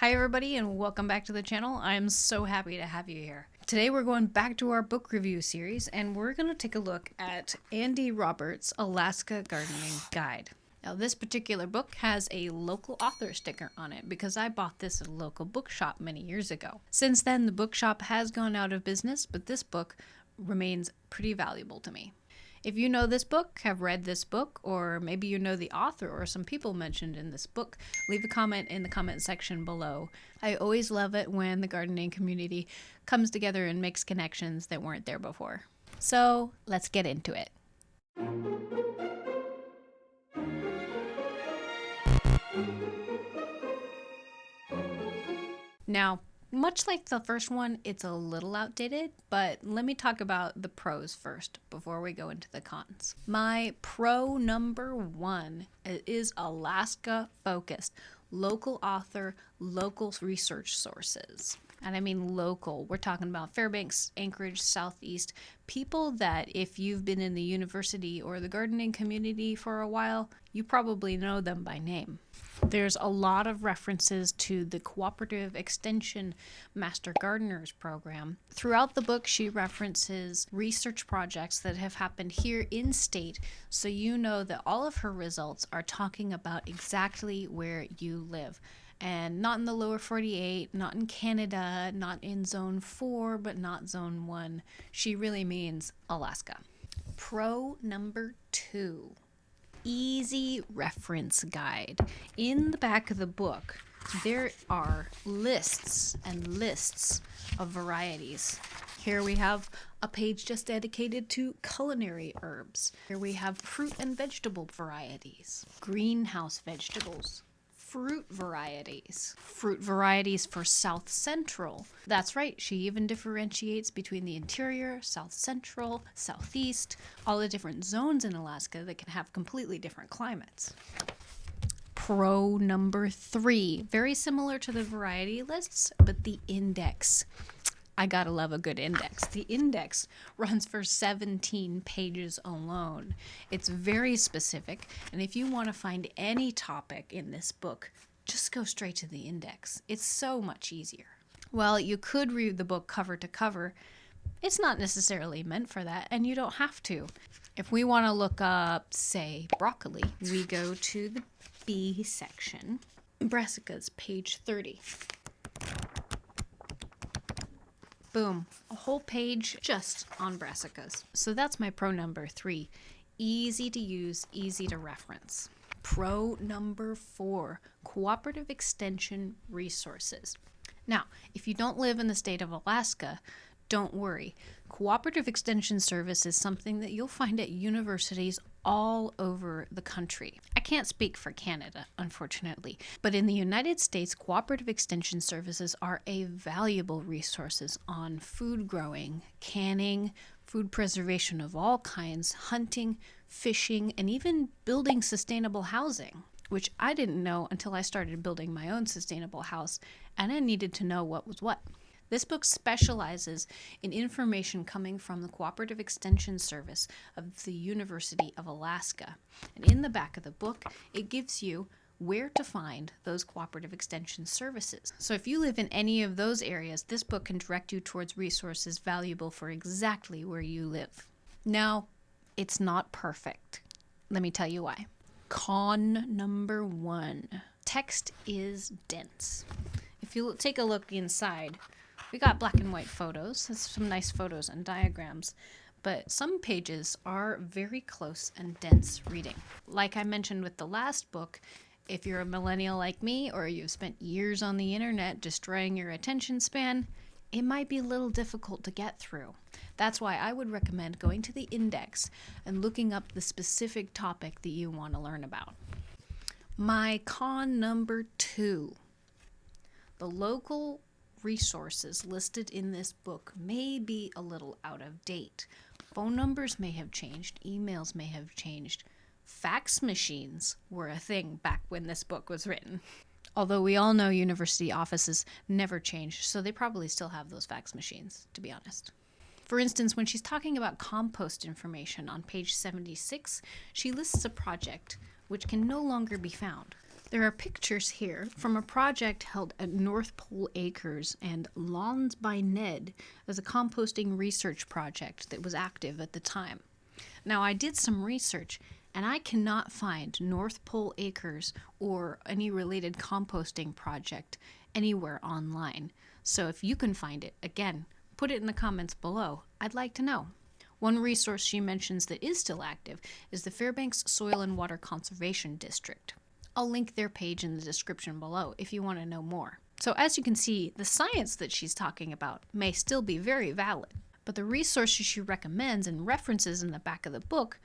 Hi everybody and welcome back to the channel. I'm so happy to have you here. Today we're going back to our book review series and we're going to take a look at Andy Roberts' Alaska Gardening Guide. Now this particular book has a local author sticker on it because I bought this at a local bookshop many years ago. Since then the bookshop has gone out of business, but this book remains pretty valuable to me. If you know this book, have read this book, or maybe you know the author or some people mentioned in this book, leave a comment in the comment section below. I always love it when the gardening community comes together and makes connections that weren't there before. So let's get into it. Now, much like the first one, it's a little outdated, but let me talk about the pros first before we go into the cons. My pro number one is Alaska focused, local author, local research sources. And I mean local, we're talking about Fairbanks, Anchorage, Southeast, people that if you've been in the university or the gardening community for a while, you probably know them by name. There's a lot of references to the Cooperative Extension Master Gardeners program. Throughout the book, she references research projects that have happened here in state, so you know that all of her results are talking about exactly where you live. And not in the lower 48, not in Canada, not in zone 4, but not zone 1. She really means Alaska. Pro number 2. Easy reference guide. In the back of the book, there are lists and lists of varieties. Here we have a page just dedicated to culinary herbs. Here we have fruit and vegetable varieties, greenhouse vegetables, fruit varieties for South Central. That's right, she even differentiates between the interior, South Central, Southeast, all the different zones in Alaska that can have completely different climates. Pro number 3, very similar to the variety lists, but the index. I gotta love a good index. The index runs for 17 pages alone. It's very specific, and if you want to find any topic in this book, just go straight to the index. It's so much easier. Well, you could read the book cover to cover. It's not necessarily meant for that, and you don't have to. If we want to look up, say, broccoli, we go to the B section. Brassicas, page 30. Boom, a whole page just on brassicas. So that's my pro number 3. Easy to use, easy to reference. Pro number 4, cooperative extension resources. Now, if you don't live in the state of Alaska, don't worry. Cooperative Extension Service is something that you'll find at universities all over the country. I can't speak for Canada, unfortunately, but in the United States, Cooperative Extension Services are a valuable resources on food growing, canning, food preservation of all kinds, hunting, fishing, and even building sustainable housing, which I didn't know until I started building my own sustainable house, and I needed to know what was what. This book specializes in information coming from the Cooperative Extension Service of the University of Alaska. And in the back of the book, it gives you where to find those cooperative extension services. So if you live in any of those areas, this book can direct you towards resources valuable for exactly where you live. Now, it's not perfect. Let me tell you why. Con number 1. Text is dense. If you take a look inside, we got black and white photos. That's some nice photos and diagrams. But some pages are very close and dense reading. Like I mentioned with the last book, if you're a millennial like me or you've spent years on the internet destroying your attention span, it might be a little difficult to get through. That's why I would recommend going to the index and looking up the specific topic that you want to learn about. My con number 2. The local resources listed in this book may be a little out of date. Phone numbers may have changed, emails may have changed. Fax machines were a thing back when this book was written. Although we all know university offices never change, so they probably still have those fax machines, to be honest. For instance, when she's talking about compost information on page 76, she lists a project which can no longer be found. There are pictures here from a project held at North Pole Acres and Lawns by Ned as a composting research project that was active at the time. Now, I did some research and I cannot find North Pole Acres or any related composting project anywhere online. So if you can find it, again, put it in the comments below. I'd like to know. One resource she mentions that is still active is the Fairbanks Soil and Water Conservation District. I'll link their page in the description below if you want to know more. So as you can see, the science that she's talking about may still be very valid, but the resources she recommends and references in the back of the book,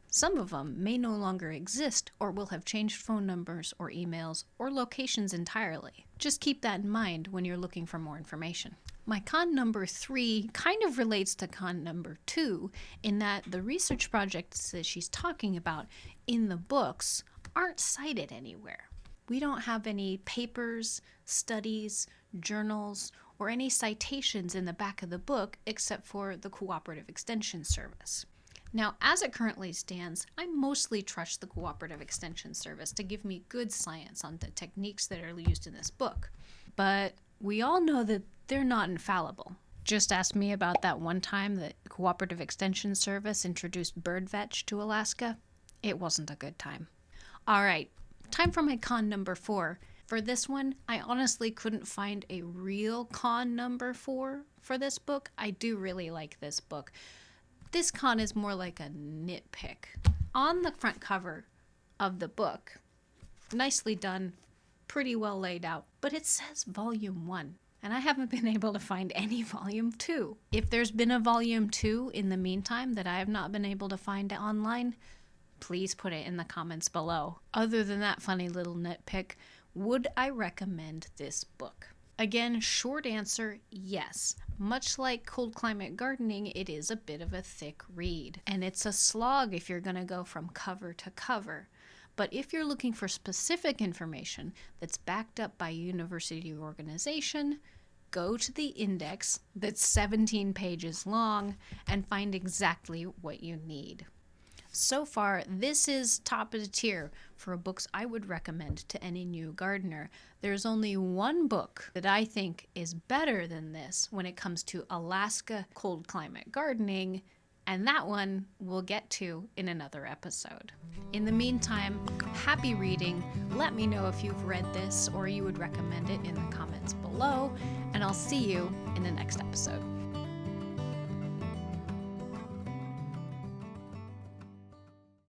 some of them may no longer exist or will have changed phone numbers or emails or locations entirely. Just keep that in mind when you're looking for more information. My con number 3 kind of relates to con number 2 in that the research projects that she's talking about in the books aren't cited anywhere. We don't have any papers, studies, journals, or any citations in the back of the book except for the Cooperative Extension Service. Now, as it currently stands, I mostly trust the Cooperative Extension Service to give me good science on the techniques that are used in this book. But we all know that they're not infallible. Just ask me about that one time that Cooperative Extension Service introduced bird vetch to Alaska. It wasn't a good time. All right, time for my con number 4. For this one, I honestly couldn't find a real con number 4 for this book. I do really like this book. This con is more like a nitpick. On the front cover of the book, nicely done, pretty well laid out, but it says Volume 1, and I haven't been able to find any Volume 2. If there's been a Volume 2 in the meantime that I have not been able to find online, please put it in the comments below. Other than that funny little nitpick, would I recommend this book? Again, short answer, yes. Much like Cold Climate Gardening, it is a bit of a thick read. And it's a slog if you're going to go from cover to cover. But if you're looking for specific information that's backed up by a university organization, go to the index that's 17 pages long and find exactly what you need. So far, this is top of the tier for books I would recommend to any new gardener. There's only one book that I think is better than this when it comes to Alaska cold climate gardening, and that one we'll get to in another episode. In the meantime, happy reading. Let me know if you've read this or you would recommend it in the comments below, and I'll see you in the next episode.